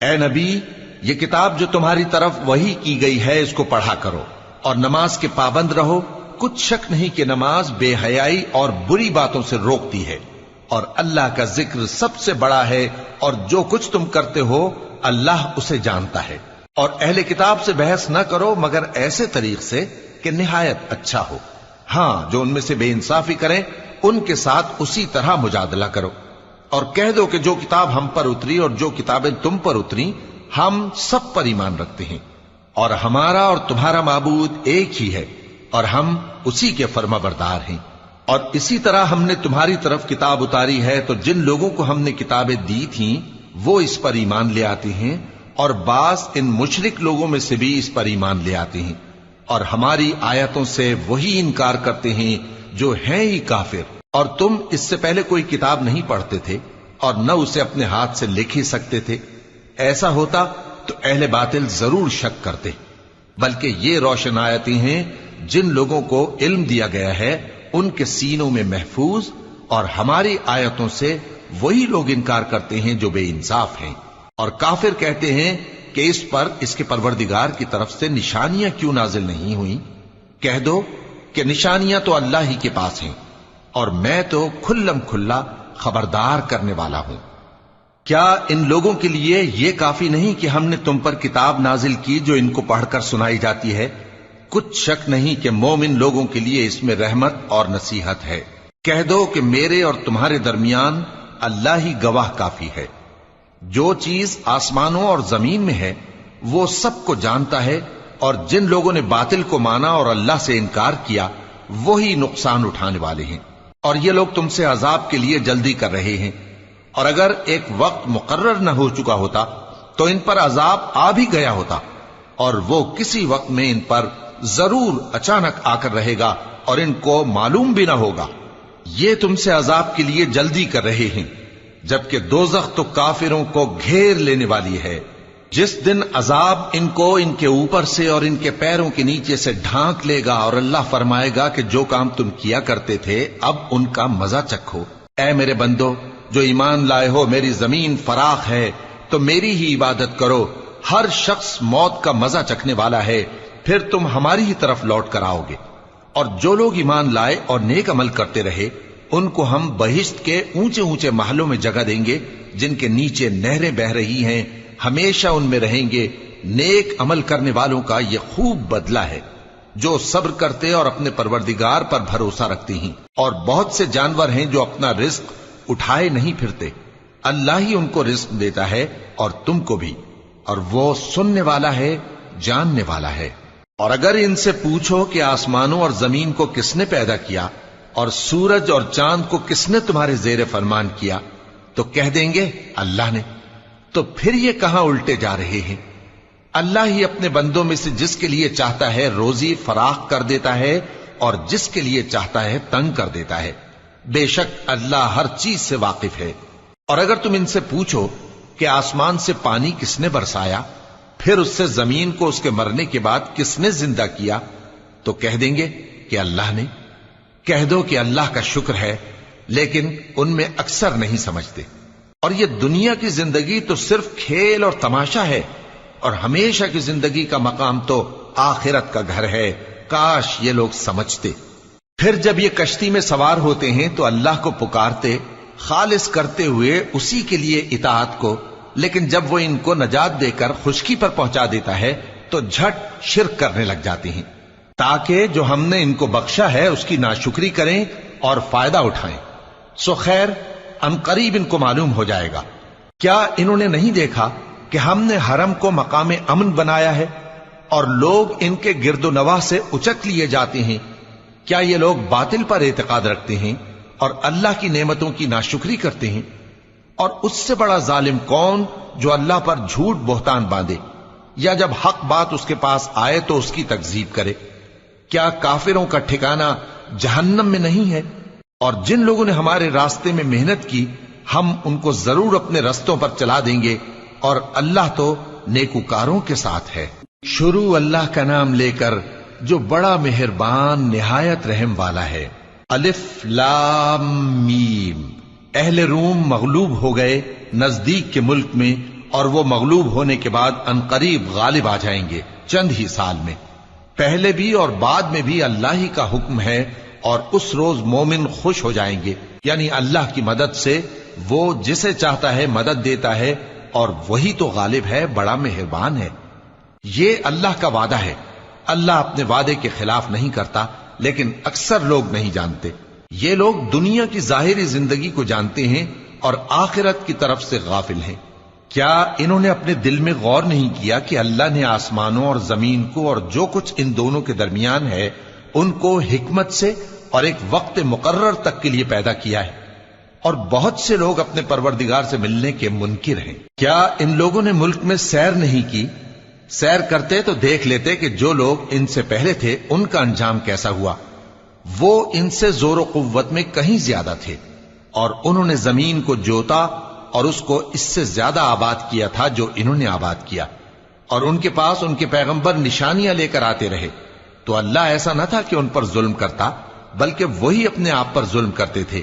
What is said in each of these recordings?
اے نبی، یہ کتاب جو تمہاری طرف وحی کی گئی ہے اس کو پڑھا کرو اور نماز کے پابند رہو۔ کچھ شک نہیں کہ نماز بے حیائی اور بری باتوں سے روکتی ہے، اور اللہ کا ذکر سب سے بڑا ہے، اور جو کچھ تم کرتے ہو اللہ اسے جانتا ہے۔ اور اہل کتاب سے بحث نہ کرو مگر ایسے طریق سے کہ نہایت اچھا ہو۔ ہاں، جو ان میں سے بے انصافی کریں ان کے ساتھ اسی طرح مجادلہ کرو، اور کہہ دو کہ جو کتاب ہم پر اتری اور جو کتابیں تم پر اتری ہم سب پر ایمان رکھتے ہیں، اور ہمارا اور تمہارا معبود ایک ہی ہے، اور ہم اسی کے فرما بردار ہیں۔ اور اسی طرح ہم نے تمہاری طرف کتاب اتاری ہے تو جن لوگوں کو ہم نے کتابیں دی تھیں وہ اس پر ایمان لے آتے ہیں، اور بعض ان مشرک لوگوں میں سے بھی اس پر ایمان لے آتے ہیں، اور ہماری آیتوں سے وہی انکار کرتے ہیں جو ہیں ہی کافر۔ اور تم اس سے پہلے کوئی کتاب نہیں پڑھتے تھے اور نہ اسے اپنے ہاتھ سے لکھ ہی سکتے تھے۔ ایسا ہوتا تو اہل باطل ضرور شک کرتے، بلکہ یہ روشن آیتیں ہیں جن لوگوں کو علم دیا گیا ہے ان کے سینوں میں محفوظ، اور ہماری آیتوں سے وہی لوگ انکار کرتے ہیں جو بے انصاف ہیں۔ اور کافر کہتے ہیں کہ اس پر اس کے پروردگار کی طرف سے نشانیاں کیوں نازل نہیں ہوئیں؟ کہہ دو کہ نشانیاں تو اللہ ہی کے پاس ہیں، اور میں تو کھلم کھلا خبردار کرنے والا ہوں۔ کیا ان لوگوں کے لیے یہ کافی نہیں کہ ہم نے تم پر کتاب نازل کی جو ان کو پڑھ کر سنائی جاتی ہے؟ کچھ شک نہیں کہ مومن لوگوں کے لیے اس میں رحمت اور نصیحت ہے۔ کہہ دو کہ میرے اور تمہارے درمیان اللہ ہی گواہ کافی ہے۔ جو چیز آسمانوں اور زمین میں ہے وہ سب کو جانتا ہے، اور جن لوگوں نے باطل کو مانا اور اللہ سے انکار کیا وہی نقصان اٹھانے والے ہیں۔ اور یہ لوگ تم سے عذاب کے لیے جلدی کر رہے ہیں، اور اگر ایک وقت مقرر نہ ہو چکا ہوتا تو ان پر عذاب آ بھی گیا ہوتا، اور وہ کسی وقت میں ان پر ضرور اچانک آ کر رہے گا اور ان کو معلوم بھی نہ ہوگا۔ یہ تم سے عذاب کے لیے جلدی کر رہے ہیں، جبکہ دوزخ تو کافروں کو گھیر لینے والی ہے۔ جس دن عذاب ان کو ان کے اوپر سے اور ان کے پیروں کے نیچے سے ڈھانک لے گا، اور اللہ فرمائے گا کہ جو کام تم کیا کرتے تھے اب ان کا مزہ چکھو۔ اے میرے بندو جو ایمان لائے ہو، میری زمین فراخ ہے تو میری ہی عبادت کرو۔ ہر شخص موت کا مزہ چکھنے والا ہے، پھر تم ہماری ہی طرف لوٹ کر آؤ گے۔ اور جو لوگ ایمان لائے اور نیک عمل کرتے رہے ان کو ہم بہشت کے اونچے اونچے محلوں میں جگہ دیں گے جن کے نیچے نہریں بہ رہی ہیں، ہمیشہ ان میں رہیں گے۔ نیک عمل کرنے والوں کا یہ خوب بدلہ ہے جو صبر کرتے اور اپنے پروردگار پر بھروسہ رکھتے ہیں۔ اور بہت سے جانور ہیں جو اپنا رزق اٹھائے نہیں پھرتے، اللہ ہی ان کو رزق دیتا ہے اور تم کو بھی، اور وہ سننے والا ہے، جاننے والا ہے۔ اور اگر ان سے پوچھو کہ آسمانوں اور زمین کو کس نے پیدا کیا اور سورج اور چاند کو کس نے تمہارے زیر فرمان کیا، تو کہہ دیں گے اللہ نے۔ تو پھر یہ کہاں الٹے جا رہے ہیں؟ اللہ ہی اپنے بندوں میں سے جس کے لیے چاہتا ہے روزی فراخ کر دیتا ہے اور جس کے لیے چاہتا ہے تنگ کر دیتا ہے۔ بے شک اللہ ہر چیز سے واقف ہے۔ اور اگر تم ان سے پوچھو کہ آسمان سے پانی کس نے برسایا، پھر اس سے زمین کو اس کے مرنے کے بعد کس نے زندہ کیا، تو کہہ دیں گے کہ اللہ نے۔ کہہ دو کہ اللہ کا شکر ہے، لیکن ان میں اکثر نہیں سمجھتے۔ اور یہ دنیا کی زندگی تو صرف کھیل اور تماشا ہے، اور ہمیشہ کی زندگی کا مقام تو آخرت کا گھر ہے۔ کاش یہ لوگ سمجھتے۔ پھر جب یہ کشتی میں سوار ہوتے ہیں تو اللہ کو پکارتے، خالص کرتے ہوئے اسی کے لیے اطاعت کو، لیکن جب وہ ان کو نجات دے کر خشکی پر پہنچا دیتا ہے تو جھٹ شرک کرنے لگ جاتے ہیں، تاکہ جو ہم نے ان کو بخشا ہے اس کی ناشکری کریں اور فائدہ اٹھائیں۔ سو خیر ان قریب ان کو معلوم ہو جائے گا۔ کیا انہوں نے نہیں دیکھا کہ ہم نے حرم کو مقام امن بنایا ہے اور لوگ ان کے گرد و نواح سے اچک لیے جاتے ہیں؟ کیا یہ لوگ باطل پر اعتقاد رکھتے ہیں اور اللہ کی نعمتوں کی ناشکری کرتے ہیں؟ اور اس سے بڑا ظالم کون جو اللہ پر جھوٹ بہتان باندھے، یا جب حق بات اس کے پاس آئے تو اس کی تکذیب کرے؟ کیا کافروں کا ٹھکانہ جہنم میں نہیں ہے؟ اور جن لوگوں نے ہمارے راستے میں محنت کی ہم ان کو ضرور اپنے رستوں پر چلا دیں گے، اور اللہ تو نیکوکاروں کے ساتھ ہے۔ شروع اللہ کا نام لے کر جو بڑا مہربان نہایت رحم والا ہے۔ الف لام میم۔ اہل روم مغلوب ہو گئے نزدیک کے ملک میں اور وہ مغلوب ہونے کے بعد عنقریب غالب آ جائیں گے چند ہی سال میں۔ پہلے بھی اور بعد میں بھی اللہ ہی کا حکم ہے، اور اس روز مومن خوش ہو جائیں گے، یعنی اللہ کی مدد سے وہ جسے چاہتا ہے مدد دیتا ہے، اور وہی تو غالب ہے، بڑا مہربان ہے۔ یہ اللہ کا وعدہ ہے، اللہ اپنے وعدے کے خلاف نہیں کرتا، لیکن اکثر لوگ نہیں جانتے۔ یہ لوگ دنیا کی ظاہری زندگی کو جانتے ہیں اور آخرت کی طرف سے غافل ہیں۔ کیا انہوں نے اپنے دل میں غور نہیں کیا کہ اللہ نے آسمانوں اور زمین کو اور جو کچھ ان دونوں کے درمیان ہے ان کو حکمت سے اور ایک وقت مقرر تک کے لیے پیدا کیا ہے، اور بہت سے لوگ اپنے پروردگار سے ملنے کے منکر ہیں۔ کیا ان لوگوں نے ملک میں سیر نہیں کی؟ سیر کرتے تو دیکھ لیتے کہ جو لوگ ان سے پہلے تھے ان کا انجام کیسا ہوا۔ وہ ان سے زور و قوت میں کہیں زیادہ تھے، اور انہوں نے زمین کو جوتا اور اس کو اس سے زیادہ آباد کیا تھا جو انہوں نے آباد کیا، اور ان کے پاس ان کے پیغمبر نشانیاں لے کر آتے رہے، تو اللہ ایسا نہ تھا کہ ان پر ظلم کرتا، بلکہ وہی اپنے آپ پر ظلم کرتے تھے۔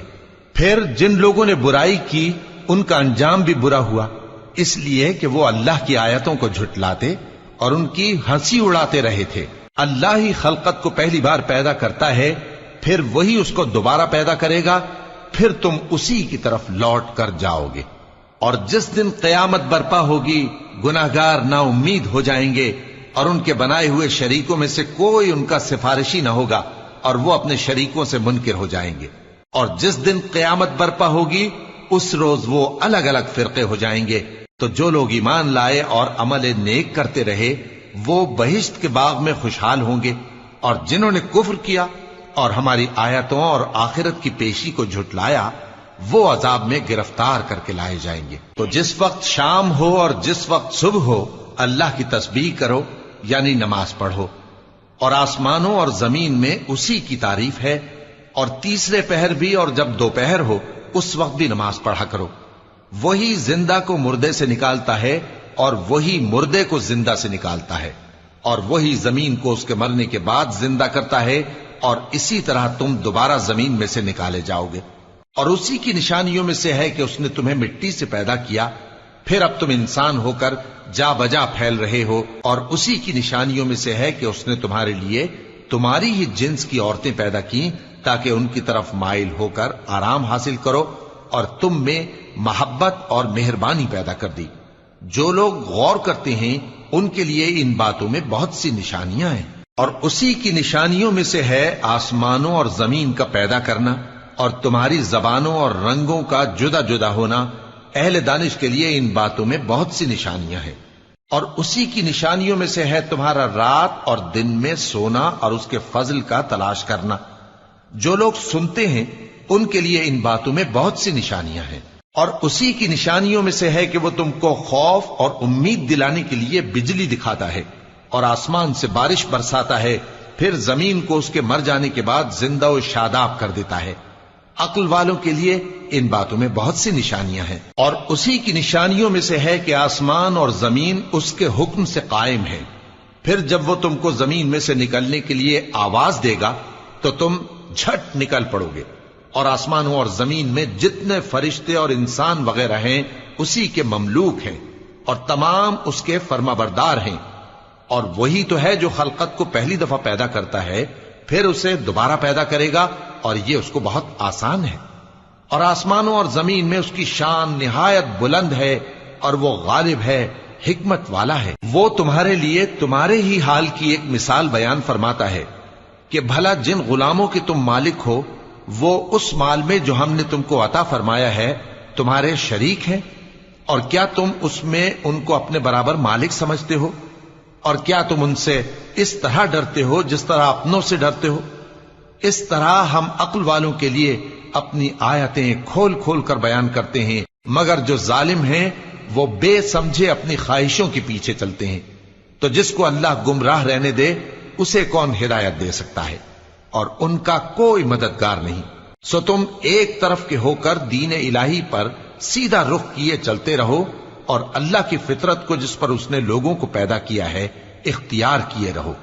پھر جن لوگوں نے برائی کی ان کا انجام بھی برا ہوا، اس لیے کہ وہ اللہ کی آیتوں کو جھٹلاتے اور ان کی ہنسی اڑاتے رہے تھے۔ اللہ ہی خلقت کو پہلی بار پیدا کرتا ہے، پھر وہی اس کو دوبارہ پیدا کرے گا، پھر تم اسی کی طرف لوٹ کر جاؤ گے۔ اور جس دن قیامت برپا ہوگی گناہگار نا امید ہو جائیں گے، اور ان کے بنائے ہوئے شریکوں میں سے کوئی ان کا سفارشی نہ ہوگا، اور وہ اپنے شریکوں سے منکر ہو جائیں گے۔ اور جس دن قیامت برپا ہوگی اس روز وہ الگ الگ فرقے ہو جائیں گے، تو جو لوگ ایمان لائے اور عمل نیک کرتے رہے وہ بہشت کے باغ میں خوشحال ہوں گے، اور جنہوں نے کفر کیا اور ہماری آیتوں اور آخرت کی پیشی کو جھٹلایا وہ عذاب میں گرفتار کر کے لائے جائیں گے۔ تو جس وقت شام ہو اور جس وقت صبح ہو اللہ کی تسبیح کرو، یعنی نماز پڑھو، اور آسمانوں اور زمین میں اسی کی تعریف ہے، اور تیسرے پہر بھی اور جب دوپہر ہو اس وقت بھی نماز پڑھا کرو۔ وہی زندہ کو مردے سے نکالتا ہے اور وہی مردے کو زندہ سے نکالتا ہے، اور وہی زمین کو اس کے مرنے کے بعد زندہ کرتا ہے، اور اسی طرح تم دوبارہ زمین میں سے نکالے جاؤ گے۔ اور اسی کی نشانیوں میں سے ہے کہ اس نے تمہیں مٹی سے پیدا کیا، پھر اب تم انسان ہو کر جا بجا پھیل رہے ہو، اور اسی کی نشانیوں میں سے ہے کہ اس نے تمہارے لیے تمہاری ہی جنس کی عورتیں پیدا کی تاکہ ان کی طرف مائل ہو کر آرام حاصل کرو، اور تم میں محبت اور مہربانی پیدا کر دی۔ جو لوگ غور کرتے ہیں ان کے لیے ان باتوں میں بہت سی نشانیاں ہیں۔ اور اسی کی نشانیوں میں سے ہے آسمانوں اور زمین کا پیدا کرنا، اور تمہاری زبانوں اور رنگوں کا جدا جدا ہونا۔ اہل دانش کے لیے ان باتوں میں بہت سی نشانیاں ہیں۔ اور اسی کی نشانیوں میں سے ہے تمہارا رات اور دن میں سونا اور اس کے فضل کا تلاش کرنا۔ جو لوگ سنتے ہیں ان کے لیے ان باتوں میں بہت سی نشانیاں ہیں۔ اور اسی کی نشانیوں میں سے ہے کہ وہ تم کو خوف اور امید دلانے کے لیے بجلی دکھاتا ہے، اور آسمان سے بارش برساتا ہے، پھر زمین کو اس کے مر جانے کے بعد زندہ و شاداب کر دیتا ہے۔ عقل والوں کے لیے ان باتوں میں بہت سی نشانیاں ہیں۔ اور اسی کی نشانیوں میں سے ہے کہ آسمان اور زمین اس کے حکم سے قائم ہے، پھر جب وہ تم کو زمین میں سے نکلنے کے لیے آواز دے گا تو تم جھٹ نکل پڑو گے۔ اور آسمانوں اور زمین میں جتنے فرشتے اور انسان وغیرہ ہیں اسی کے مملوک ہیں، اور تمام اس کے فرما بردار ہیں۔ اور وہی تو ہے جو خلقت کو پہلی دفعہ پیدا کرتا ہے، پھر اسے دوبارہ پیدا کرے گا، اور یہ اس کو بہت آسان ہے۔ اور آسمانوں اور زمین میں اس کی شان نہایت بلند ہے، اور وہ غالب ہے، حکمت والا ہے۔ وہ تمہارے لیے تمہارے ہی حال کی ایک مثال بیان فرماتا ہے کہ بھلا جن غلاموں کے تم مالک ہو وہ اس مال میں جو ہم نے تم کو عطا فرمایا ہے تمہارے شریک ہیں، اور کیا تم اس میں ان کو اپنے برابر مالک سمجھتے ہو؟ اور کیا تم ان سے اس طرح ڈرتے ہو جس طرح اپنوں سے ڈرتے ہو؟ اس طرح ہم عقل والوں کے لیے اپنی آیتیں کھول کھول کر بیان کرتے ہیں، مگر جو ظالم ہیں وہ بے سمجھے اپنی خواہشوں کے پیچھے چلتے ہیں۔ تو جس کو اللہ گمراہ رہنے دے اسے کون ہدایت دے سکتا ہے، اور ان کا کوئی مددگار نہیں۔ سو تم ایک طرف کے ہو کر دین الہی پر سیدھا رخ کیے چلتے رہو، اور اللہ کی فطرت کو جس پر اس نے لوگوں کو پیدا کیا ہے اختیار کیے رہو۔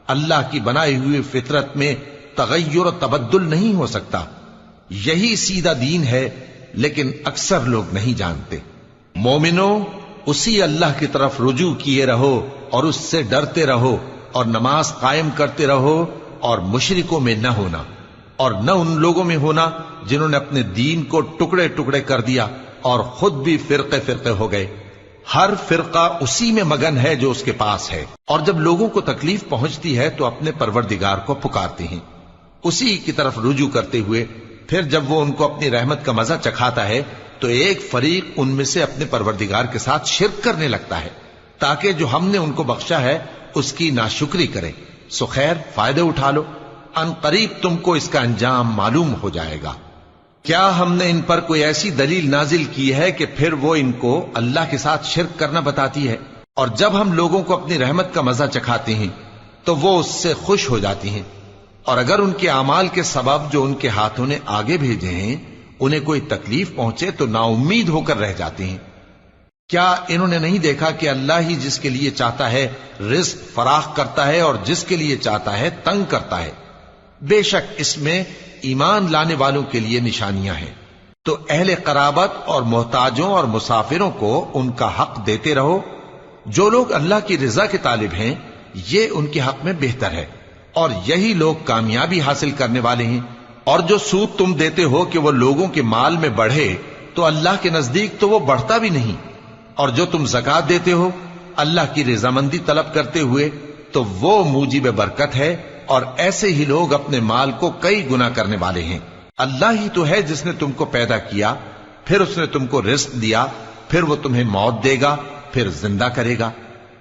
اللہ کی بنائی ہوئی فطرت میں تغیر و تبدل نہیں ہو سکتا۔ یہی سیدھا دین ہے، لیکن اکثر لوگ نہیں جانتے۔ مومنو، اسی اللہ کی طرف رجوع کیے رہو اور اس سے ڈرتے رہو اور نماز قائم کرتے رہو اور مشرکوں میں نہ ہونا اور نہ ان لوگوں میں ہونا جنہوں نے اپنے دین کو ٹکڑے ٹکڑے کر دیا اور خود بھی فرقے فرقے ہو گئے. ہر فرقہ اسی میں مگن ہے جو اس کے پاس ہے، اور جب لوگوں کو تکلیف پہنچتی ہے تو اپنے پروردگار کو پکارتے ہیں اسی کی طرف رجوع کرتے ہوئے. پھر جب وہ ان کو اپنی رحمت کا مزہ چکھاتا ہے تو ایک فریق ان میں سے اپنے پروردگار کے ساتھ شرک کرنے لگتا ہے تاکہ جو ہم نے ان کو بخشا ہے اس کی ناشکری کریں. سو خیر، فائدے اٹھا لو، ان قریب تم کو اس کا انجام معلوم ہو جائے گا. کیا ہم نے ان پر کوئی ایسی دلیل نازل کی ہے کہ پھر وہ ان کو اللہ کے ساتھ شرک کرنا بتاتی ہے؟ اور جب ہم لوگوں کو اپنی رحمت کا مزہ چکھاتے ہیں تو وہ اس سے خوش ہو جاتی ہیں، اور اگر ان کے اعمال کے سبب جو ان کے ہاتھوں نے آگے بھیجے ہیں انہیں کوئی تکلیف پہنچے تو نا امید ہو کر رہ جاتے ہیں. کیا انہوں نے نہیں دیکھا کہ اللہ ہی جس کے لیے چاہتا ہے رزق فراخ کرتا ہے اور جس کے لیے چاہتا ہے تنگ کرتا ہے؟ بے شک اس میں ایمان لانے والوں کے لیے نشانیاں ہیں. تو اہل قرابت اور محتاجوں اور مسافروں کو ان کا حق دیتے رہو. جو لوگ اللہ کی رضا کے طالب ہیں یہ ان کے حق میں بہتر ہے، اور یہی لوگ کامیابی حاصل کرنے والے ہیں. اور جو سود تم دیتے ہو کہ وہ لوگوں کے مال میں بڑھے تو اللہ کے نزدیک تو وہ بڑھتا بھی نہیں. اور جو تم زکوٰۃ دیتے ہو اللہ کی رضامندی طلب کرتے ہوئے تو وہ موجب برکت ہے، اور ایسے ہی لوگ اپنے مال کو کئی گنا کرنے والے ہیں. اللہ ہی تو ہے جس نے تم کو پیدا کیا، پھر اس نے تم کو رزق دیا، پھر وہ تمہیں موت دے گا، پھر زندہ کرے گا.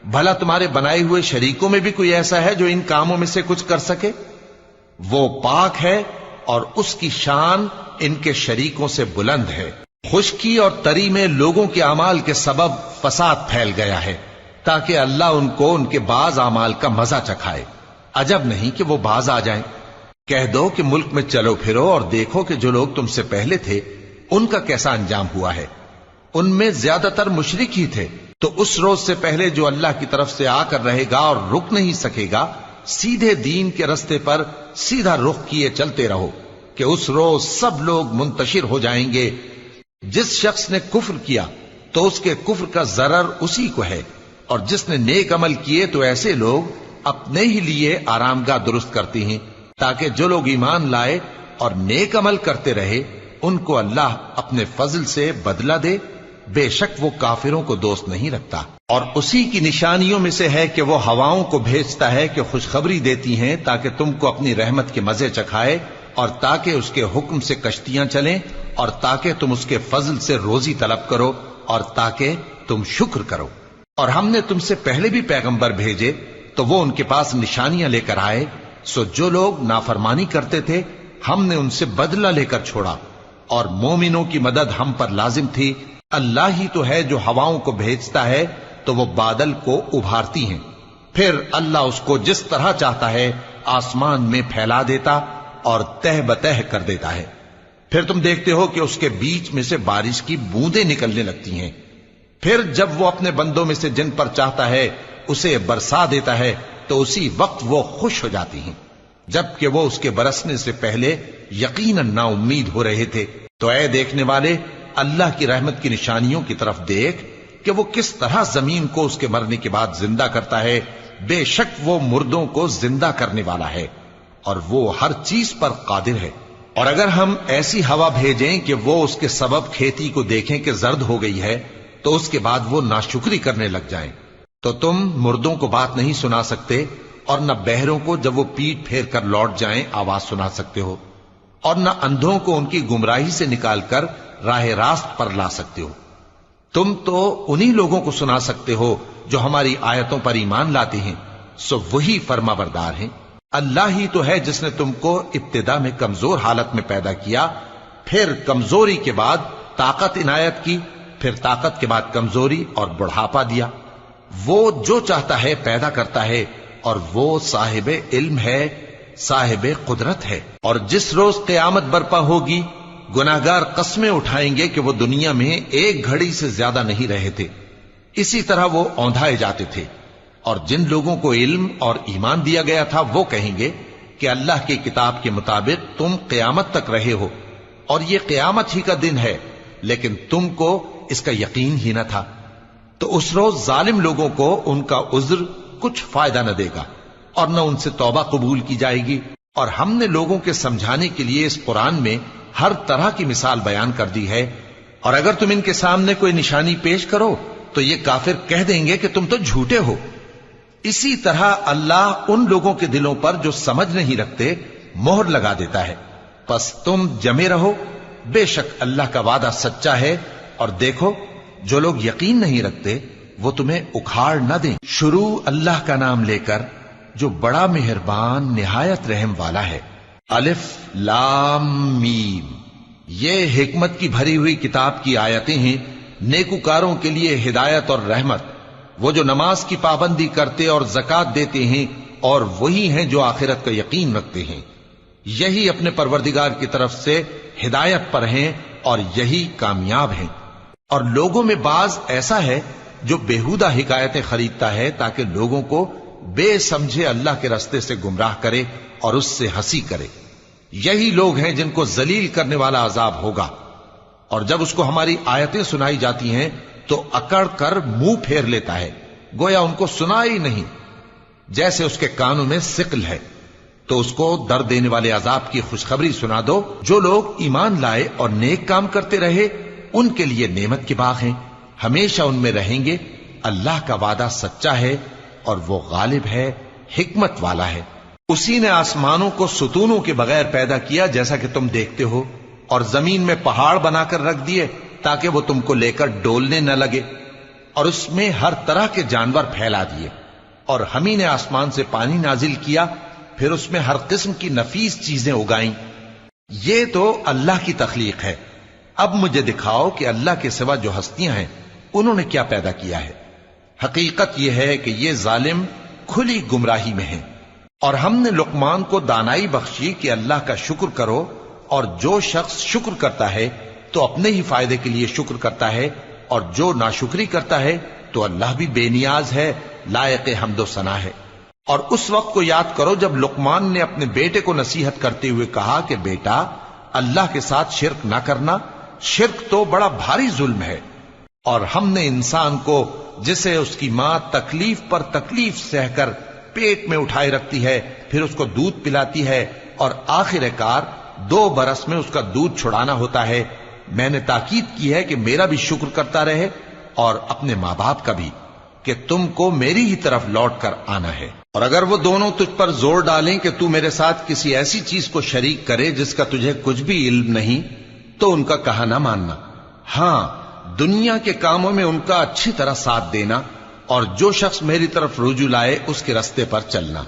بھلا تمہارے بنائے ہوئے شریکوں میں بھی کوئی ایسا ہے جو ان کاموں میں سے کچھ کر سکے؟ وہ پاک ہے اور اس کی شان ان کے شریکوں سے بلند ہے. خشکی اور تری میں لوگوں کے اعمال کے سبب فساد پھیل گیا ہے تاکہ اللہ ان کو ان کے بعض اعمال کا مزہ چکھائے. عجب نہیں کہ وہ باز آ جائیں. کہہ دو کہ ملک میں چلو پھرو اور دیکھو کہ جو لوگ تم سے پہلے تھے ان کا کیسا انجام ہوا ہے. ان میں زیادہ تر مشرک ہی تھے. تو اس روز سے پہلے جو اللہ کی طرف سے آ کر رہے گا اور رک نہیں سکے گا، سیدھے دین کے رستے پر سیدھا رخ کیے چلتے رہو کہ اس روز سب لوگ منتشر ہو جائیں گے. جس شخص نے کفر کیا تو اس کے کفر کا ضرر اسی کو ہے، اور جس نے نیک عمل کیے تو ایسے لوگ اپنے ہی لیے آرام گاہ درست کرتے ہیں تاکہ جو لوگ ایمان لائے اور نیک عمل کرتے رہے ان کو اللہ اپنے فضل سے بدلہ دے. بے شک وہ کافروں کو دوست نہیں رکھتا. اور اسی کی نشانیوں میں سے ہے کہ وہ ہواؤں کو بھیجتا ہے کہ خوشخبری دیتی ہیں تاکہ تم کو اپنی رحمت کے مزے چکھائے، اور تاکہ اس کے حکم سے کشتیاں چلیں، اور تاکہ تم اس کے فضل سے روزی طلب کرو، اور تاکہ تم شکر کرو. اور ہم نے تم سے پہلے بھی پیغمبر بھیجے تو وہ ان کے پاس نشانیاں لے کر آئے. سو جو لوگ نافرمانی کرتے تھے ہم نے ان سے بدلہ لے کر چھوڑا، اور مومنوں کی مدد ہم پر لازم تھی. اللہ ہی تو ہے جو ہواؤں کو بھیجتا ہے تو وہ بادل کو ابھارتی ہیں، پھر اللہ اس کو جس طرح چاہتا ہے آسمان میں پھیلا دیتا اور تہ بتہ کر دیتا ہے. پھر تم دیکھتے ہو کہ اس کے بیچ میں سے بارش کی بوندیں نکلنے لگتی ہیں. پھر جب وہ اپنے بندوں میں سے جن پر چاہتا ہے اسے برسا دیتا ہے تو اسی وقت وہ خوش ہو جاتی ہیں، جبکہ وہ اس کے برسنے سے پہلے یقیناً نا امید ہو رہے تھے. تو اے دیکھنے والے، اللہ کی رحمت کی نشانیوں کی طرف دیکھ کہ وہ کس طرح زمین کو اس کے مرنے کے بعد زندہ کرتا ہے. بے شک وہ مردوں کو زندہ کرنے والا ہے اور وہ ہر چیز پر قادر ہے. اور اگر ہم ایسی ہوا بھیجیں کہ وہ اس کے سبب کھیتی کو دیکھیں کہ زرد ہو گئی ہے تو اس کے بعد وہ ناشکری کرنے لگ جائیں، تو تم مردوں کو بات نہیں سنا سکتے، اور نہ بہروں کو جب وہ پیٹ پھیر کر لوٹ جائیں آواز سنا سکتے ہو، اور نہ اندھوں کو ان کی گمراہی سے نکال کر راہ راست پر لا سکتے ہو. تم تو انہی لوگوں کو سنا سکتے ہو جو ہماری آیتوں پر ایمان لاتے ہیں. سو وہی فرما بردار ہیں. اللہ ہی تو ہے جس نے تم کو ابتدا میں کمزور حالت میں پیدا کیا، پھر کمزوری کے بعد طاقت عنایت کی، پھر طاقت کے بعد کمزوری اور بڑھاپا دیا. وہ جو چاہتا ہے پیدا کرتا ہے، اور وہ صاحب علم ہے، صاحب قدرت ہے. اور جس روز قیامت برپا ہوگی گناہگار قسمیں اٹھائیں گے کہ وہ دنیا میں ایک گھڑی سے زیادہ نہیں رہے تھے. اسی طرح وہ اوندھائے جاتے تھے. اور جن لوگوں کو علم اور ایمان دیا گیا تھا وہ کہیں گے کہ اللہ کی کتاب کے مطابق تم قیامت تک رہے ہو، اور یہ قیامت ہی کا دن ہے، لیکن تم کو اس کا یقین ہی نہ تھا. تو اس روز ظالم لوگوں کو ان کا عذر کچھ فائدہ نہ دے گا اور نہ ان سے توبہ قبول کی جائے گی۔ اور ہم نے لوگوں کے سمجھانے کے لیے اس قرآن میں ہر طرح کی مثال بیان کر دی ہے، اور اگر تم ان کے سامنے کوئی نشانی پیش کرو تو یہ کافر کہہ دیں گے کہ تم تو جھوٹے ہو۔ اسی طرح اللہ ان لوگوں کے دلوں پر جو سمجھ نہیں رکھتے مہر لگا دیتا ہے۔ پس تم جمے رہو، بے شک اللہ کا وعدہ سچا ہے، اور دیکھو جو لوگ یقین نہیں رکھتے وہ تمہیں اکھاڑ نہ دیں۔ شروع اللہ کا نام لے کر جو بڑا مہربان نہایت رحم والا ہے۔ الف لام میم، یہ حکمت کی بھری ہوئی کتاب کی آیتیں ہیں، نیکوکاروں کے لیے ہدایت اور رحمت، وہ جو نماز کی پابندی کرتے اور زکوٰۃ دیتے ہیں، اور وہی ہیں جو آخرت کا یقین رکھتے ہیں، یہی اپنے پروردگار کی طرف سے ہدایت پر ہیں اور یہی کامیاب ہیں۔ اور لوگوں میں بعض ایسا ہے جو بیہودہ حکایتیں خریدتا ہے تاکہ لوگوں کو بے سمجھے اللہ کے راستے سے گمراہ کرے اور اس سے ہنسی کرے۔ یہی لوگ ہیں جن کو ذلیل کرنے والا عذاب ہوگا، اور جب اس کو ہماری آیتیں سنائی جاتی ہیں تو اکڑ کر منہ پھیر لیتا ہے، گویا ان کو سنا ہی نہیں، جیسے اس کے کانوں میں ثقل ہے۔ تو اس کو درد دینے والے عذاب کی خوشخبری سنا دو۔ جو لوگ ایمان لائے اور نیک کام کرتے رہے ان کے لیے نعمت کے باغ ہیں، ہمیشہ ان میں رہیں گے۔ اللہ کا وعدہ سچا ہے اور وہ غالب ہے، حکمت والا ہے۔ اسی نے آسمانوں کو ستونوں کے بغیر پیدا کیا جیسا کہ تم دیکھتے ہو، اور زمین میں پہاڑ بنا کر رکھ دیے تاکہ وہ تم کو لے کر ڈولنے نہ لگے، اور اس میں ہر طرح کے جانور پھیلا دیے، اور ہم ہی نے آسمان سے پانی نازل کیا، پھر اس میں ہر قسم کی نفیس چیزیں اگائیں۔ یہ تو اللہ کی تخلیق ہے۔ اب مجھے دکھاؤ کہ اللہ کے سوا جو ہستیاں ہیں انہوں نے کیا پیدا کیا ہے۔ حقیقت یہ ہے کہ یہ ظالم کھلی گمراہی میں ہیں۔ اور ہم نے لقمان کو دانائی بخشی کہ اللہ کا شکر کرو، اور جو شخص شکر کرتا ہے تو اپنے ہی فائدے کے لیے شکر کرتا ہے، اور جو ناشکری کرتا ہے تو اللہ بھی بے نیاز ہے، لائق حمد و ثنا ہے۔ اور اس وقت کو یاد کرو جب لقمان نے اپنے بیٹے کو نصیحت کرتے ہوئے کہا کہ بیٹا، اللہ کے ساتھ شرک نہ کرنا، شرک تو بڑا بھاری ظلم ہے۔ اور ہم نے انسان کو جسے اس کی ماں تکلیف پر تکلیف سہ کر پیٹ میں اٹھائے رکھتی ہے، پھر اس کو دودھ پلاتی ہے، اور آخر کار 2 برس میں اس کا دودھ چھڑانا ہوتا ہے، میں نے تاکید کی ہے کہ میرا بھی شکر کرتا رہے اور اپنے ماں باپ کا بھی، کہ تم کو میری ہی طرف لوٹ کر آنا ہے۔ اور اگر وہ دونوں تجھ پر زور ڈالیں کہ تو میرے ساتھ کسی ایسی چیز کو شریک کرے جس کا تجھے کچھ بھی علم نہیں، تو ان کا کہا نہ ماننا۔ ہاں، دنیا کے کاموں میں ان کا اچھی طرح ساتھ دینا، اور جو شخص میری طرف رجوع لائے اس کے راستے پر چلنا۔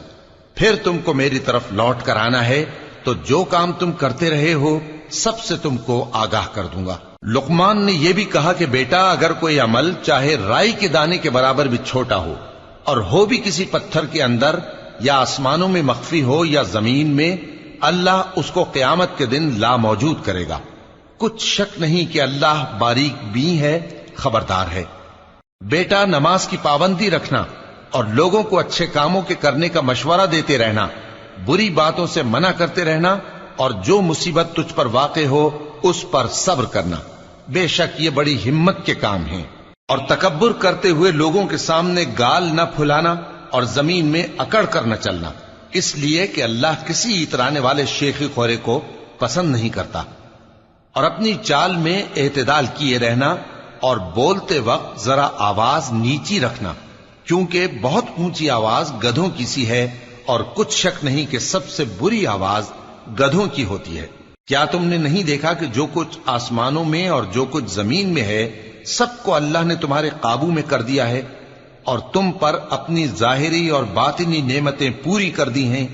پھر تم کو میری طرف لوٹ کر آنا ہے، تو جو کام تم کرتے رہے ہو سب سے تم کو آگاہ کر دوں گا۔ لقمان نے یہ بھی کہا کہ بیٹا، اگر کوئی عمل چاہے رائی کے دانے کے برابر بھی چھوٹا ہو، اور ہو بھی کسی پتھر کے اندر یا آسمانوں میں مخفی ہو یا زمین میں، اللہ اس کو قیامت کے دن لا موجود کرے گا۔ کچھ شک نہیں کہ اللہ باریک بین ہے، خبردار ہے۔ بیٹا، نماز کی پابندی رکھنا اور لوگوں کو اچھے کاموں کے کرنے کا مشورہ دیتے رہنا، بری باتوں سے منع کرتے رہنا، اور جو مصیبت تجھ پر واقع ہو اس پر صبر کرنا، بے شک یہ بڑی ہمت کے کام ہیں۔ اور تکبر کرتے ہوئے لوگوں کے سامنے گال نہ پھلانا اور زمین میں اکڑ کر نہ چلنا، اس لیے کہ اللہ کسی اترانے والے شیخی خورے کو پسند نہیں کرتا۔ اور اپنی چال میں اعتدال کیے رہنا، اور بولتے وقت ذرا آواز نیچی رکھنا، کیونکہ بہت اونچی آواز گدھوں کی سی ہے، اور کچھ شک نہیں کہ سب سے بری آواز گدھوں کی ہوتی ہے۔ کیا تم نے نہیں دیکھا کہ جو کچھ آسمانوں میں اور جو کچھ زمین میں ہے سب کو اللہ نے تمہارے قابو میں کر دیا ہے، اور تم پر اپنی ظاہری اور باطنی نعمتیں پوری کر دی ہیں۔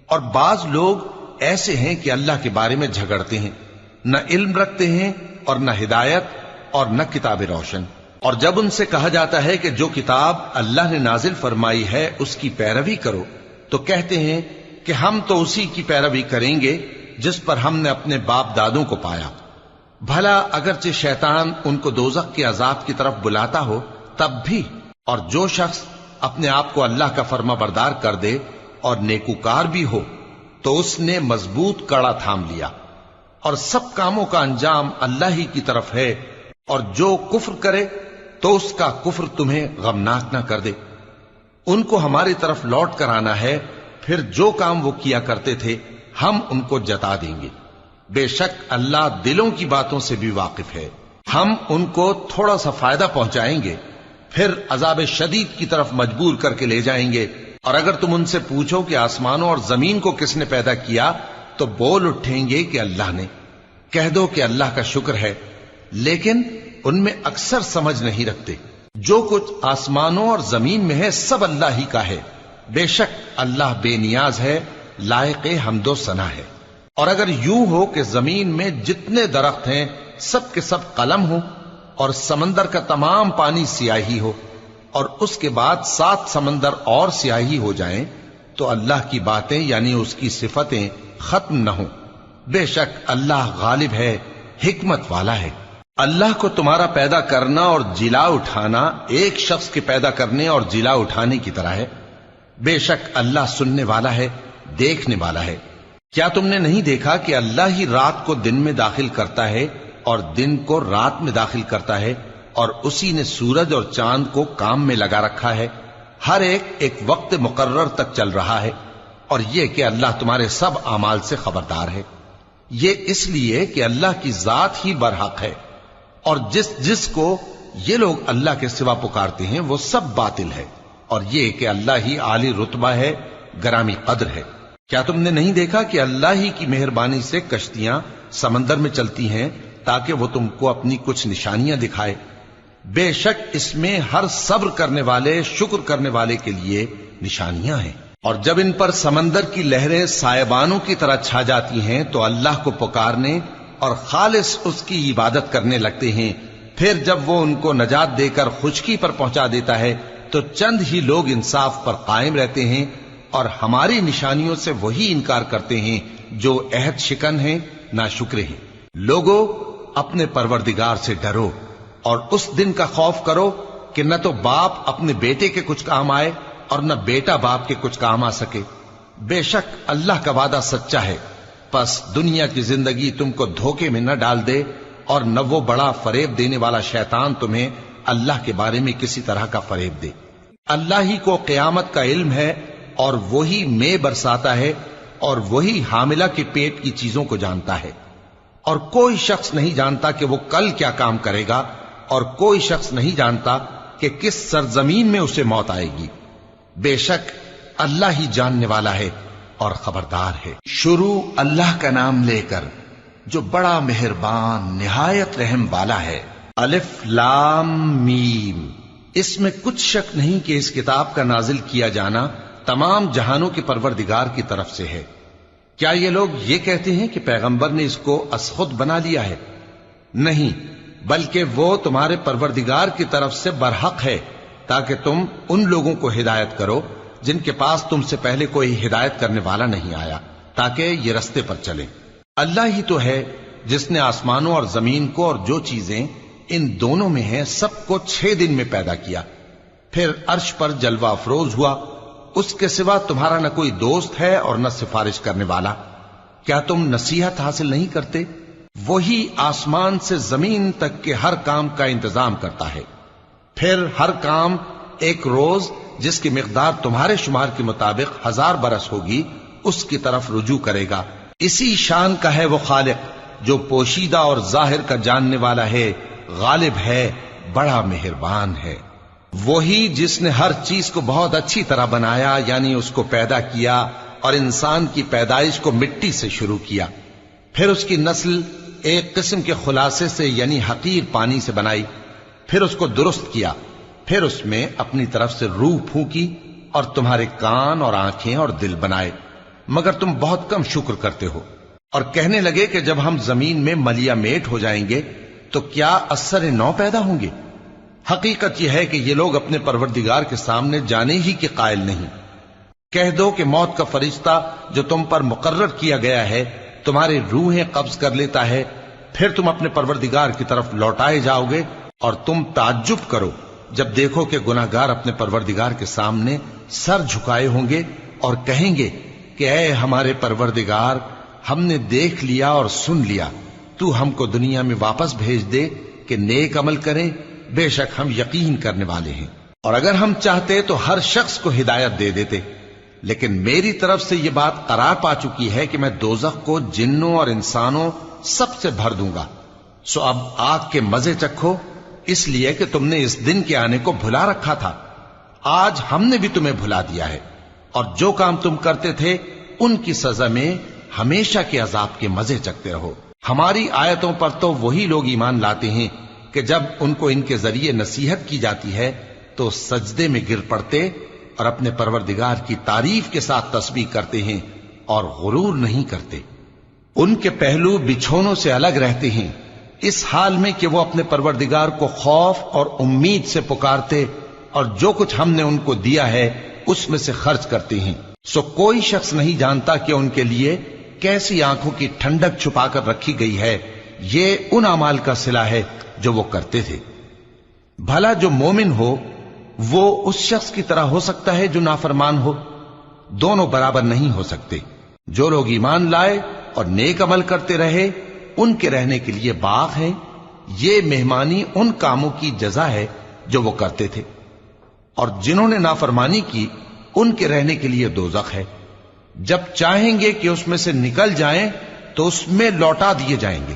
اور بعض لوگ ایسے ہیں کہ اللہ کے بارے میں جھگڑتے ہیں، نہ علم رکھتے ہیں اور نہ ہدایت اور نہ کتاب روشن۔ اور جب ان سے کہا جاتا ہے کہ جو کتاب اللہ نے نازل فرمائی ہے اس کی پیروی کرو، تو کہتے ہیں کہ ہم تو اسی کی پیروی کریں گے جس پر ہم نے اپنے باپ دادوں کو پایا۔ بھلا اگرچہ شیطان ان کو دوزخ کے عذاب کی طرف بلاتا ہو تب بھی۔ اور جو شخص اپنے آپ کو اللہ کا فرما بردار کر دے اور نیکوکار بھی ہو تو اس نے مضبوط کڑا تھام لیا، اور سب کاموں کا انجام اللہ ہی کی طرف ہے۔ اور جو کفر کرے تو اس کا کفر تمہیں غمناک نہ کر دے۔ ان کو ہماری طرف لوٹ کر آنا ہے، پھر جو کام وہ کیا کرتے تھے ہم ان کو جتا دیں گے۔ بے شک اللہ دلوں کی باتوں سے بھی واقف ہے۔ ہم ان کو تھوڑا سا فائدہ پہنچائیں گے، پھر عذاب شدید کی طرف مجبور کر کے لے جائیں گے۔ اور اگر تم ان سے پوچھو کہ آسمانوں اور زمین کو کس نے پیدا کیا تو بول اٹھیں گے کہ اللہ نے۔ کہہ دو کہ اللہ کا شکر ہے، لیکن ان میں اکثر سمجھ نہیں رکھتے۔ جو کچھ آسمانوں اور زمین میں ہے سب اللہ ہی کا ہے۔ بے شک اللہ بے نیاز ہے، لائق حمد و ثنا ہے۔ اور اگر یوں ہو کہ زمین میں جتنے درخت ہیں سب کے سب قلم ہو، اور سمندر کا تمام پانی سیاہی ہو، اور اس کے بعد 7 سمندر اور سیاہی ہو جائیں، تو اللہ کی باتیں یعنی اس کی صفتیں ختم نہ ہوں۔ بے شک اللہ غالب ہے، حکمت والا ہے۔ اللہ کو تمہارا پیدا کرنا اور جلا اٹھانا ایک شخص کے پیدا کرنے اور جلا اٹھانے کی طرح ہے۔ بے شک اللہ سننے والا ہے، دیکھنے والا ہے۔ کیا تم نے نہیں دیکھا کہ اللہ ہی رات کو دن میں داخل کرتا ہے اور دن کو رات میں داخل کرتا ہے، اور اسی نے سورج اور چاند کو کام میں لگا رکھا ہے، ہر ایک وقت مقرر تک چل رہا ہے، اور یہ کہ اللہ تمہارے سب اعمال سے خبردار ہے۔ یہ اس لیے کہ اللہ کی ذات ہی برحق ہے، اور جس کو یہ لوگ اللہ کے سوا پکارتے ہیں وہ سب باطل ہے، اور یہ کہ اللہ ہی عالی رتبہ ہے، گرامی قدر ہے۔ کیا تم نے نہیں دیکھا کہ اللہ ہی کی مہربانی سے کشتیاں سمندر میں چلتی ہیں تاکہ وہ تم کو اپنی کچھ نشانیاں دکھائے؟ بے شک اس میں ہر صبر کرنے والے، شکر کرنے والے کے لیے نشانیاں ہیں۔ اور جب ان پر سمندر کی لہریں سائبانوں کی طرح چھا جاتی ہیں تو اللہ کو پکارنے اور خالص اس کی عبادت کرنے لگتے ہیں، پھر جب وہ ان کو نجات دے کر خشکی پر پہنچا دیتا ہے تو چند ہی لوگ انصاف پر قائم رہتے ہیں، اور ہماری نشانیوں سے وہی انکار کرتے ہیں جو عہد شکن ہیں، ناشکرے ہیں۔ لوگو اپنے پروردگار سے ڈرو اور اس دن کا خوف کرو کہ نہ تو باپ اپنے بیٹے کے کچھ کام آئے اور نہ بیٹا باپ کے کچھ کام آ سکے۔ بے شک اللہ کا وعدہ سچا ہے، پس دنیا کی زندگی تم کو دھوکے میں نہ ڈال دے، اور نہ وہ بڑا فریب دینے والا شیطان تمہیں اللہ کے بارے میں کسی طرح کا فریب دے۔ اللہ ہی کو قیامت کا علم ہے، اور وہی میں برساتا ہے، اور وہی حاملہ کے پیٹ کی چیزوں کو جانتا ہے، اور کوئی شخص نہیں جانتا کہ وہ کل کیا کام کرے گا، اور کوئی شخص نہیں جانتا کہ کس سرزمین میں اسے موت آئے گی۔ بے شک اللہ ہی جاننے والا ہے اور خبردار ہے۔ شروع اللہ کا نام لے کر جو بڑا مہربان نہایت رحم والا ہے۔ الف لام میم۔ اس میں کچھ شک نہیں کہ اس کتاب کا نازل کیا جانا تمام جہانوں کے پروردگار کی طرف سے ہے۔ کیا یہ لوگ یہ کہتے ہیں کہ پیغمبر نے اس کو از خود بنا لیا ہے؟ نہیں، بلکہ وہ تمہارے پروردگار کی طرف سے برحق ہے، تاکہ تم ان لوگوں کو ہدایت کرو جن کے پاس تم سے پہلے کوئی ہدایت کرنے والا نہیں آیا، تاکہ یہ رستے پر چلیں۔ اللہ ہی تو ہے جس نے آسمانوں اور زمین کو اور جو چیزیں ان دونوں میں ہیں سب کو 6 دن میں پیدا کیا، پھر عرش پر جلوہ افروز ہوا۔ اس کے سوا تمہارا نہ کوئی دوست ہے اور نہ سفارش کرنے والا۔ کیا تم نصیحت حاصل نہیں کرتے؟ وہی آسمان سے زمین تک کے ہر کام کا انتظام کرتا ہے، پھر ہر کام ایک روز جس کی مقدار تمہارے شمار کے مطابق 1000 برس ہوگی اس کی طرف رجوع کرے گا۔ اسی شان کا ہے وہ خالق جو پوشیدہ اور ظاہر کا جاننے والا ہے، غالب ہے، بڑا مہربان ہے۔ وہی جس نے ہر چیز کو بہت اچھی طرح بنایا، یعنی اس کو پیدا کیا، اور انسان کی پیدائش کو مٹی سے شروع کیا، پھر اس کی نسل ایک قسم کے خلاصے سے یعنی حقیر پانی سے بنائی، پھر اس کو درست کیا، پھر اس میں اپنی طرف سے روح پھونکی، اور تمہارے کان اور آنکھیں اور دل بنائے، مگر تم بہت کم شکر کرتے ہو۔ اور کہنے لگے کہ جب ہم زمین میں ملیا میٹ ہو جائیں گے تو کیا اثر نو پیدا ہوں گے؟ حقیقت یہ ہے کہ یہ لوگ اپنے پروردگار کے سامنے جانے ہی کے قائل نہیں۔ کہہ دو کہ موت کا فرشتہ جو تم پر مقرر کیا گیا ہے تمہاری روحیں قبض کر لیتا ہے، پھر تم اپنے پروردگار کی طرف لوٹائے جاؤ گے، اور تم تعجب کرو جب دیکھو کہ گناہگار اپنے پروردگار کے سامنے سر جھکائے ہوں گے اور کہیں گے کہ اے ہمارے پروردگار، ہم نے دیکھ لیا اور سن لیا، تو ہم کو دنیا میں واپس بھیج دے کہ نیک عمل کریں بے شک ہم یقین کرنے والے ہیں۔ اور اگر ہم چاہتے تو ہر شخص کو ہدایت دے دیتے، لیکن میری طرف سے یہ بات قرار پا چکی ہے کہ میں دوزخ کو جنوں اور انسانوں سب سے بھر دوں گا، سو اب آگ کے مزے چکھو، اس لیے کہ تم نے اس دن کے آنے کو بھلا رکھا تھا۔ آج ہم نے بھی تمہیں بھلا دیا ہے، اور جو کام تم کرتے تھے ان کی سزا میں ہمیشہ کے عذاب کے مزے چکتے رہو۔ ہماری آیتوں پر تو وہی لوگ ایمان لاتے ہیں کہ جب ان کو ان کے ذریعے نصیحت کی جاتی ہے تو سجدے میں گر پڑتے اور اپنے پروردگار کی تعریف کے ساتھ تسبیح کرتے ہیں اور غرور نہیں کرتے۔ ان کے پہلو بچھونوں سے الگ رہتے ہیں، اس حال میں کہ وہ اپنے پروردگار کو خوف اور امید سے پکارتے اور جو کچھ ہم نے ان کو دیا ہے اس میں سے خرچ کرتے ہیں۔ سو کوئی شخص نہیں جانتا کہ ان کے لیے کیسی آنکھوں کی ٹھنڈک چھپا کر رکھی گئی ہے، یہ ان اعمال کا صلہ ہے جو وہ کرتے تھے۔ بھلا جو مومن ہو وہ اس شخص کی طرح ہو سکتا ہے جو نافرمان ہو؟ دونوں برابر نہیں ہو سکتے۔ جو لوگ ایمان لائے اور نیک عمل کرتے رہے ان کے رہنے کے لیے باغ ہیں، یہ مہمانی ان کاموں کی جزا ہے جو وہ کرتے تھے، اور جنہوں نے نافرمانی کی ان کے رہنے کے لیے دوزخ ہے، جب چاہیں گے کہ اس میں سے نکل جائیں تو اس میں لوٹا دیے جائیں گے،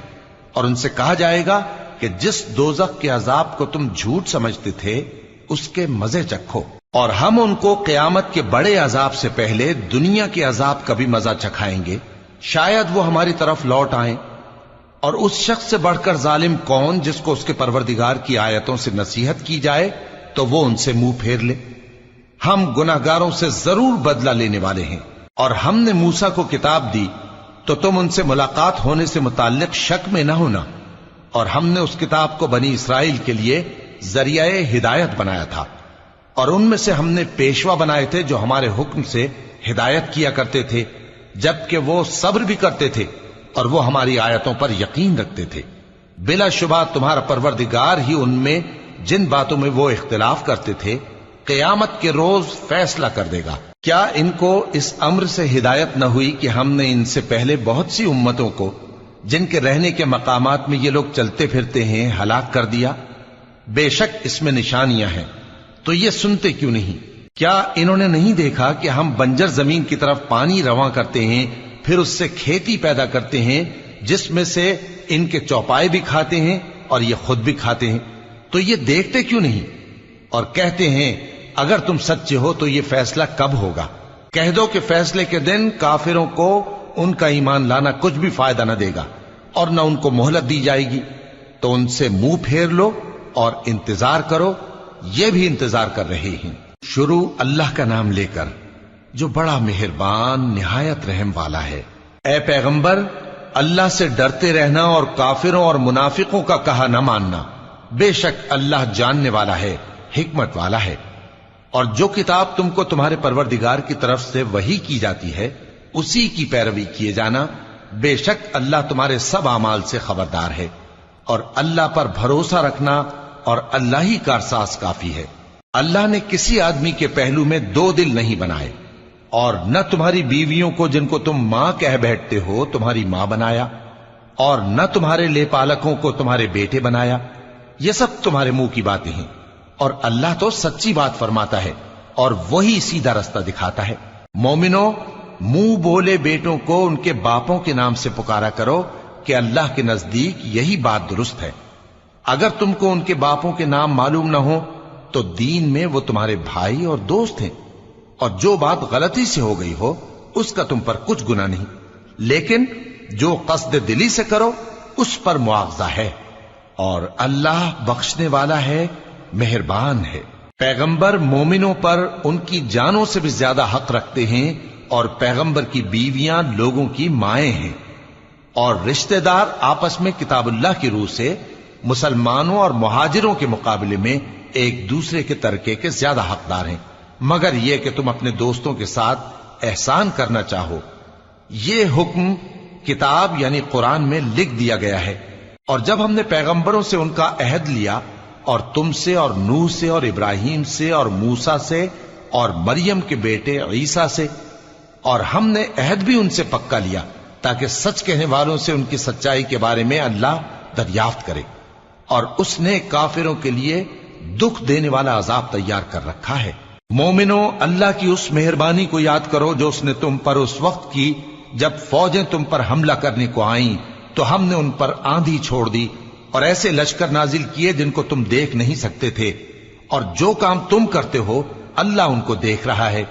اور ان سے کہا جائے گا کہ جس دوزخ کے عذاب کو تم جھوٹ سمجھتے تھے اس کے مزے چکھو، اور ہم ان کو قیامت کے بڑے عذاب سے پہلے دنیا کے عذاب کا بھی مزہ چکھائیں گے، شاید وہ ہماری طرف لوٹ آئیں۔ اور اس شخص سے بڑھ کر ظالم کون جس کو اس کے پروردگار کی آیتوں سے نصیحت کی جائے تو وہ ان سے منہ پھیر لے۔ ہم گناہگاروں سے ضرور بدلہ لینے والے ہیں۔ اور ہم نے موسیٰ کو کتاب دی تو تم ان سے ملاقات ہونے سے متعلق شک میں نہ ہونا، اور ہم نے اس کتاب کو بنی اسرائیل کے لیے ذریعہ ہدایت بنایا تھا، اور ان میں سے ہم نے پیشوا بنائے تھے جو ہمارے حکم سے ہدایت کیا کرتے تھے، جبکہ وہ صبر بھی کرتے تھے اور وہ ہماری آیتوں پر یقین رکھتے تھے۔ بلا شبہ تمہارا پروردگار ہی ان میں جن باتوں میں وہ اختلاف کرتے تھے قیامت کے روز فیصلہ کر دے گا۔ کیا ان کو اس امر سے ہدایت نہ ہوئی کہ ہم نے ان سے پہلے بہت سی امتوں کو جن کے رہنے کے مقامات میں یہ لوگ چلتے پھرتے ہیں ہلاک کر دیا؟ بے شک اس میں نشانیاں ہیں، تو یہ سنتے کیوں نہیں؟ کیا انہوں نے نہیں دیکھا کہ ہم بنجر زمین کی طرف پانی رواں کرتے ہیں، پھر اس سے کھیتی پیدا کرتے ہیں جس میں سے ان کے چوپائے بھی کھاتے ہیں اور یہ خود بھی کھاتے ہیں، تو یہ دیکھتے کیوں نہیں؟ اور کہتے ہیں اگر تم سچے ہو تو یہ فیصلہ کب ہوگا؟ کہہ دو کہ فیصلے کے دن کافروں کو ان کا ایمان لانا کچھ بھی فائدہ نہ دے گا اور نہ ان کو مہلت دی جائے گی، تو ان سے منہ پھیر لو اور انتظار کرو، یہ بھی انتظار کر رہے ہیں۔ شروع اللہ کا نام لے کر جو بڑا مہربان نہایت رحم والا ہے۔ اے پیغمبر، اللہ سے ڈرتے رہنا اور کافروں اور منافقوں کا کہا نہ ماننا، بے شک اللہ جاننے والا ہے، حکمت والا ہے۔ اور جو کتاب تم کو تمہارے پروردگار کی طرف سے وحی کی جاتی ہے اسی کی پیروی کیے جانا، بے شک اللہ تمہارے سب اعمال سے خبردار ہے۔ اور اللہ پر بھروسہ رکھنا اور اللہ ہی کارساز کافی ہے۔ اللہ نے کسی آدمی کے پہلو میں دو دل نہیں بنائے، اور نہ تمہاری بیویوں کو جن کو تم ماں کہہ بیٹھتے ہو تمہاری ماں بنایا، اور نہ تمہارے لے پالکوں کو تمہارے بیٹے بنایا، یہ سب تمہارے منہ کی باتیں ہیں، اور اللہ تو سچی بات فرماتا ہے اور وہی سیدھا رستہ دکھاتا ہے۔ مومنو، منہ بولے بیٹوں کو ان کے باپوں کے نام سے پکارا کرو کہ اللہ کے نزدیک یہی بات درست ہے۔ اگر تم کو ان کے باپوں کے نام معلوم نہ ہو تو دین میں وہ تمہارے بھائی اور دوست ہیں، اور جو بات غلطی سے ہو گئی ہو اس کا تم پر کچھ گناہ نہیں، لیکن جو قصد دلی سے کرو اس پر مواخذہ ہے، اور اللہ بخشنے والا ہے، مہربان ہے۔ پیغمبر مومنوں پر ان کی جانوں سے بھی زیادہ حق رکھتے ہیں، اور پیغمبر کی بیویاں لوگوں کی مائیں ہیں، اور رشتہ دار آپس میں کتاب اللہ کی روح سے مسلمانوں اور مہاجروں کے مقابلے میں ایک دوسرے کے ترکے کے زیادہ حقدار ہیں، مگر یہ کہ تم اپنے دوستوں کے ساتھ احسان کرنا چاہو۔ یہ حکم کتاب یعنی قرآن میں لکھ دیا گیا ہے۔ اور جب ہم نے پیغمبروں سے ان کا عہد لیا، اور تم سے اور نوح سے اور ابراہیم سے اور موسیٰ سے اور مریم کے بیٹے عیسیٰ سے، اور ہم نے عہد بھی ان سے پکا لیا تاکہ سچ کہنے والوں سے ان کی سچائی کے بارے میں اللہ دریافت کرے، اور اس نے کافروں کے لیے دکھ دینے والا عذاب تیار کر رکھا ہے۔ مومنو، اللہ کی اس مہربانی کو یاد کرو جو اس نے تم پر اس وقت کی جب فوجیں تم پر حملہ کرنے کو آئیں تو ہم نے ان پر آندھی چھوڑ دی اور ایسے لشکر نازل کیے جن کو تم دیکھ نہیں سکتے تھے، اور جو کام تم کرتے ہو اللہ ان کو دیکھ رہا ہے۔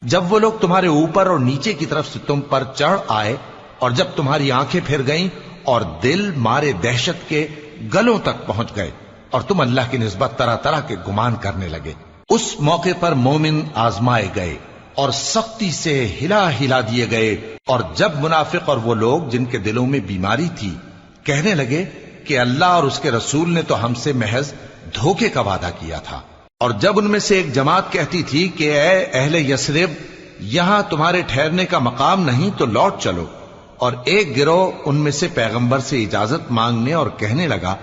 جب وہ لوگ تمہارے اوپر اور نیچے کی طرف سے تم پر چڑھ آئے اور جب تمہاری آنکھیں پھر گئیں اور دل مارے دہشت کے گلوں تک پہنچ گئے اور تم اللہ کی نسبت طرح طرح کے گمان کرنے لگے، اس موقع پر مومن آزمائے گئے اور سختی سے ہلا ہلا دیے گئے۔ اور جب منافق اور وہ لوگ جن کے دلوں میں بیماری تھی کہنے لگے کہ اللہ اور اس کے رسول نے تو ہم سے محض دھوکے کا وعدہ کیا تھا، اور جب ان میں سے ایک جماعت کہتی تھی کہ اے اہل یثرب، یہاں تمہارے ٹھہرنے کا مقام نہیں تو لوٹ چلو، اور ایک گروہ ان میں سے پیغمبر سے اجازت مانگنے اور کہنے لگا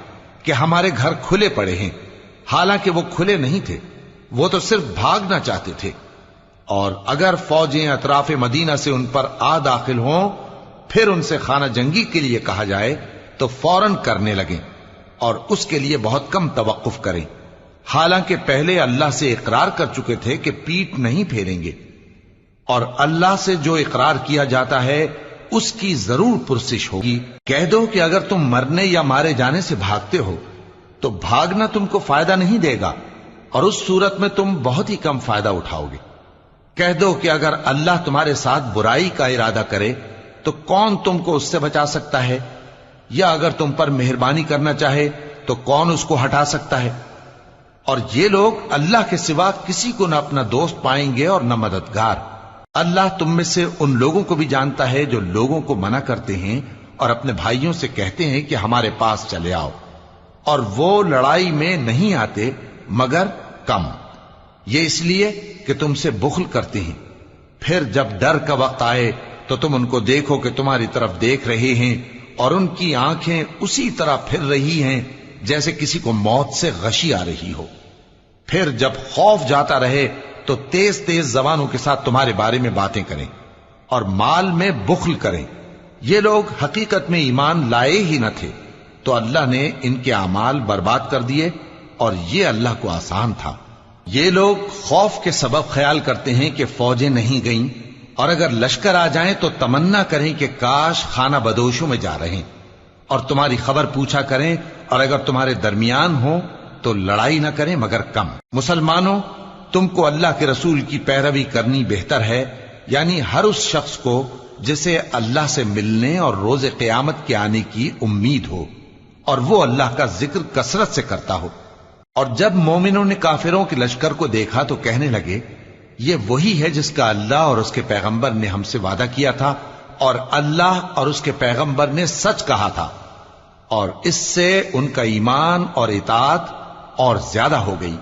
کہ ہمارے گھر کھلے پڑے ہیں، حالانکہ وہ کھلے نہیں تھے، وہ تو صرف بھاگنا چاہتے تھے، اور اگر فوجیں اطراف مدینہ سے ان پر آ داخل ہوں پھر ان سے خانہ جنگی کے لیے کہا جائے تو فوراً کرنے لگیں اور اس کے لیے بہت کم توقف کریں، حالانکہ پہلے اللہ سے اقرار کر چکے تھے کہ پیٹ نہیں پھیریں گے، اور اللہ سے جو اقرار کیا جاتا ہے اس کی ضرور پرسش ہوگی۔ کہہ دو کہ اگر تم مرنے یا مارے جانے سے بھاگتے ہو تو بھاگنا تم کو فائدہ نہیں دے گا، اور اس صورت میں تم بہت ہی کم فائدہ اٹھاؤ گے۔ کہہ دو کہ اگر اللہ تمہارے ساتھ برائی کا ارادہ کرے تو کون تم کو اس سے بچا سکتا ہے، یا اگر تم پر مہربانی کرنا چاہے تو کون اس کو ہٹا سکتا ہے؟ اور یہ لوگ اللہ کے سوا کسی کو نہ اپنا دوست پائیں گے اور نہ مددگار۔ اللہ تم میں سے ان لوگوں کو بھی جانتا ہے جو لوگوں کو منع کرتے ہیں اور اپنے بھائیوں سے کہتے ہیں کہ ہمارے پاس چلے آؤ، اور وہ لڑائی میں نہیں آتے مگر کم، یہ اس لیے کہ تم سے بخل کرتے ہیں۔ پھر جب ڈر کا وقت آئے تو تم ان کو دیکھو کہ تمہاری طرف دیکھ رہے ہیں اور ان کی آنکھیں اسی طرح پھر رہی ہیں جیسے کسی کو موت سے غشی آ رہی ہو۔ پھر جب خوف جاتا رہے تو تیز تیز زبانوں کے ساتھ تمہارے بارے میں باتیں کریں اور مال میں بخل کریں۔ یہ لوگ حقیقت میں ایمان لائے ہی نہ تھے، تو اللہ نے ان کے اعمال برباد کر دیے، اور یہ اللہ کو آسان تھا۔ یہ لوگ خوف کے سبب خیال کرتے ہیں کہ فوجیں نہیں گئیں، اور اگر لشکر آ جائیں تو تمنا کریں کہ کاش خانہ بدوشوں میں جا رہے ہیں، اور تمہاری خبر پوچھا کریں، اور اگر تمہارے درمیان ہوں تو لڑائی نہ کریں مگر کم۔ مسلمانوں، تم کو اللہ کے رسول کی پیروی کرنی بہتر ہے، یعنی ہر اس شخص کو جسے اللہ سے ملنے اور روز قیامت کے آنے کی امید ہو، اور وہ اللہ کا ذکر کثرت سے کرتا ہو۔ اور جب مومنوں نے کافروں کے لشکر کو دیکھا تو کہنے لگے یہ وہی ہے جس کا اللہ اور اس کے پیغمبر نے ہم سے وعدہ کیا تھا، اور اللہ اور اس کے پیغمبر نے سچ کہا تھا، اور اس سے ان کا ایمان اور اطاعت اور زیادہ ہو گئی۔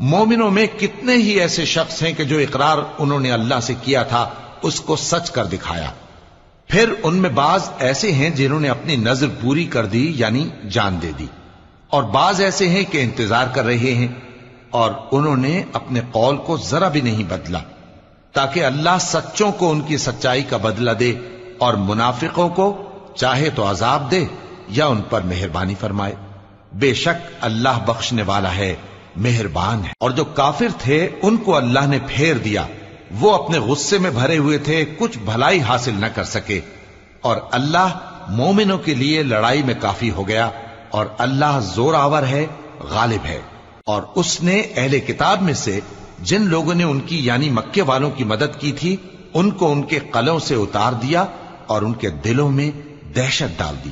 مومنوں میں کتنے ہی ایسے شخص ہیں کہ جو اقرار انہوں نے اللہ سے کیا تھا اس کو سچ کر دکھایا، پھر ان میں بعض ایسے ہیں جنہوں نے اپنی نظر پوری کر دی یعنی جان دے دی، اور بعض ایسے ہیں کہ انتظار کر رہے ہیں، اور انہوں نے اپنے قول کو ذرا بھی نہیں بدلا، تاکہ اللہ سچوں کو ان کی سچائی کا بدلہ دے اور منافقوں کو چاہے تو عذاب دے یا ان پر مہربانی فرمائے۔ بے شک اللہ بخشنے والا ہے، مہربان ہے۔ اور جو کافر تھے ان کو اللہ نے پھیر دیا، وہ اپنے غصے میں بھرے ہوئے تھے، کچھ بھلائی حاصل نہ کر سکے، اور اللہ مومنوں کے لیے لڑائی میں کافی ہو گیا، اور اللہ زور آور ہے، غالب ہے۔ اور اس نے اہل کتاب میں سے جن لوگوں نے ان کی یعنی مکے والوں کی مدد کی تھی ان کو ان کے قلعوں سے اتار دیا اور ان کے دلوں میں دہشت ڈال دی،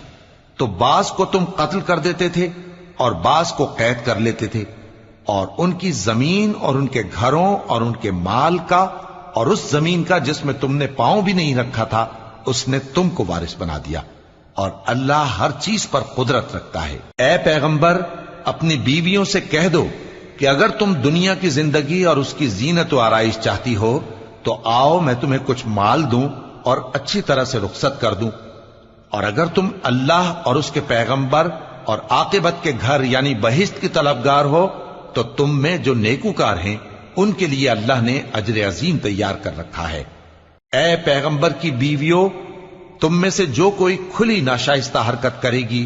تو بعض کو تم قتل کر دیتے تھے اور بعض کو قید کر لیتے تھے، اور ان کی زمین اور ان کے گھروں اور ان کے مال کا اور اس زمین کا جس میں تم نے پاؤں بھی نہیں رکھا تھا اس نے تم کو وارث بنا دیا، اور اللہ ہر چیز پر قدرت رکھتا ہے۔ اے پیغمبر، اپنی بیویوں سے کہہ دو کہ اگر تم دنیا کی زندگی اور اس کی زینت و آرائش چاہتی ہو تو آؤ میں تمہیں کچھ مال دوں اور اچھی طرح سے رخصت کر دوں، اور اگر تم اللہ اور اس کے پیغمبر اور عاقبت کے گھر یعنی بہشت کی طلبگار ہو تو تم میں جو نیکوکار ہیں ان کے لیے اللہ نے اجر عظیم تیار کر رکھا ہے۔ اے پیغمبر کی بیویوں، تم میں سے جو کوئی کھلی ناشائستہ حرکت کرے گی